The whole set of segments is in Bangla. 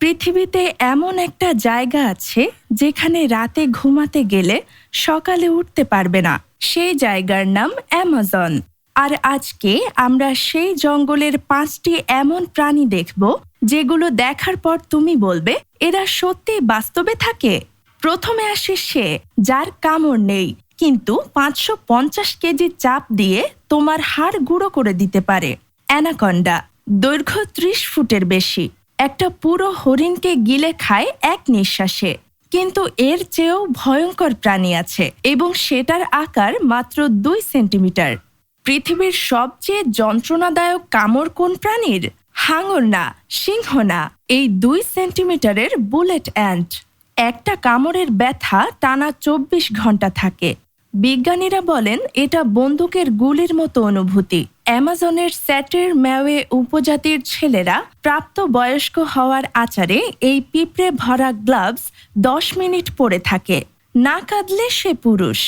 পৃথিবীতে এমন একটা জায়গা আছে যেখানে রাতে ঘুমাতে গেলে সকালে উঠতে পারবে না। সেই জায়গার নাম অ্যামাজন। আর আজকে আমরা সেই জঙ্গলের 5টি এমন প্রাণী দেখব যেগুলো দেখার পর তুমি বলবে এরা সত্যি বাস্তবে থাকে। প্রথমে আসে সে যার কামড় নেই, কিন্তু 550 কেজি চাপ দিয়ে তোমার হাড় গুঁড়ো করে দিতে পারে। অ্যানাকন্ডা, দৈর্ঘ্য 30 ফুটের বেশি, একটা পুরো হরিণকে গিলে খায় এক নিঃশ্বাসে। কিন্তু এর চেয়েও ভয়ঙ্কর প্রাণী আছে এবং সেটার আকার মাত্র 2 সেন্টিমিটার। পৃথিবীর সবচেয়ে যন্ত্রণাদায়ক কামড় কোন প্রাণীর? হাঙর না, সিংহ না, এই 2 সেন্টিমিটারের বুলেট অ্যান্ট। একটা কামড়ের ব্যথা টানা 24 ঘন্টা থাকে। বিজ্ঞানীরা বলেন এটা বন্দুকের গুলির মতো অনুভূতি। অ্যামাজনের স্যাটের ম্যাওয়ে উপজাতির ছেলেরা প্রাপ্তবয়স্ক হওয়ার আচারে এই পিঁপড়ে ভরা গ্লাভস 10 মিনিট পরে থাকে। না কাঁদলে সে পুরুষ।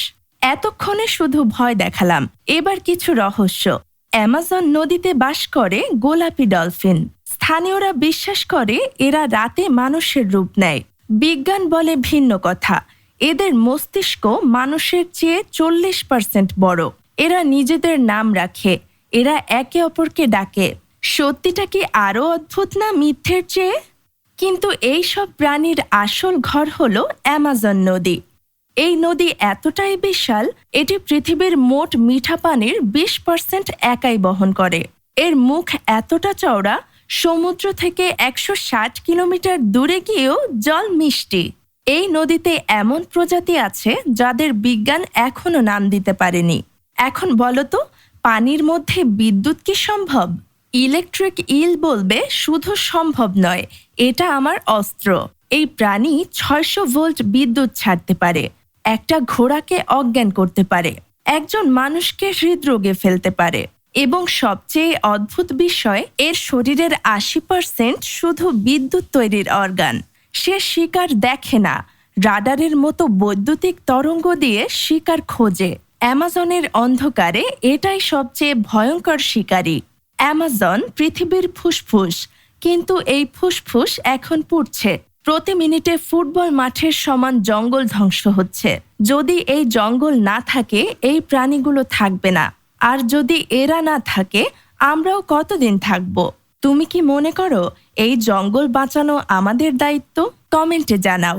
এতক্ষণে শুধু ভয় দেখালাম, এবার কিছু রহস্য। অ্যামাজন নদীতে বাস করে গোলাপি ডলফিন। স্থানীয়রা বিশ্বাস করে এরা রাতে মানুষের রূপ নেয়। বিজ্ঞান বলে ভিন্ন কথা। এদের মস্তিষ্ক মানুষের চেয়ে 40% বড়। এরা নিজেদের নাম রাখে, এরা একে অপরকে ডাকে। সত্যিটা কি আরো অদ্ভুত না মিথ্যের চেয়ে? কিন্তু এই সব প্রাণীর আসল ঘর হলো অ্যামাজন নদী। এই নদী এতটাই বিশাল, এটি পৃথিবীর মোট মিঠা পানির 20% একাই বহন করে। এর মুখ এতটা চওড়া, সমুদ্র থেকে 160 কিলোমিটার দূরে গিয়েও জল মিষ্টি। এই নদীতে এমন প্রজাতি আছে যাদের বিজ্ঞান এখনো নাম দিতে পারেনি। এখন বলো তো, পানির মধ্যে বিদ্যুৎ কি সম্ভব? ইলেকট্রিক ইল বলবে শুধু সম্ভব নয়, এটা আমার অস্ত্র। এই প্রাণী 600 ভোল্ট বিদ্যুৎ ছাড়তে পারে, একটা ঘোড়াকে অজ্ঞান করতে পারে, একজন মানুষকে হৃদরোগে ফেলতে পারে। এবং সবচেয়ে অদ্ভুত বিষয়, এর শরীরের 80% শুধু বিদ্যুৎ তৈরির অর্গান। সে শিকার দেখে না, রাডারের মতো বৈদ্যুতিক তরঙ্গ দিয়ে শিকার খোঁজে। অ্যামাজনের অন্ধকারে এটাই সবচেয়ে ভয়ঙ্কর শিকারী। অ্যামাজন পৃথিবীর ফুসফুস, কিন্তু এই ফুসফুস এখন পুড়ছে। প্রতি মিনিটে ফুটবল মাঠের সমান জঙ্গল ধ্বংস হচ্ছে। যদি এই জঙ্গল না থাকে, এই প্রাণীগুলো থাকবে না। আর যদি এরা না থাকে, আমরাও কতদিন থাকব? তুমি কি মনে করো এই জঙ্গল বাঁচানো আমাদের দায়িত্ব? কমেন্টে জানাও।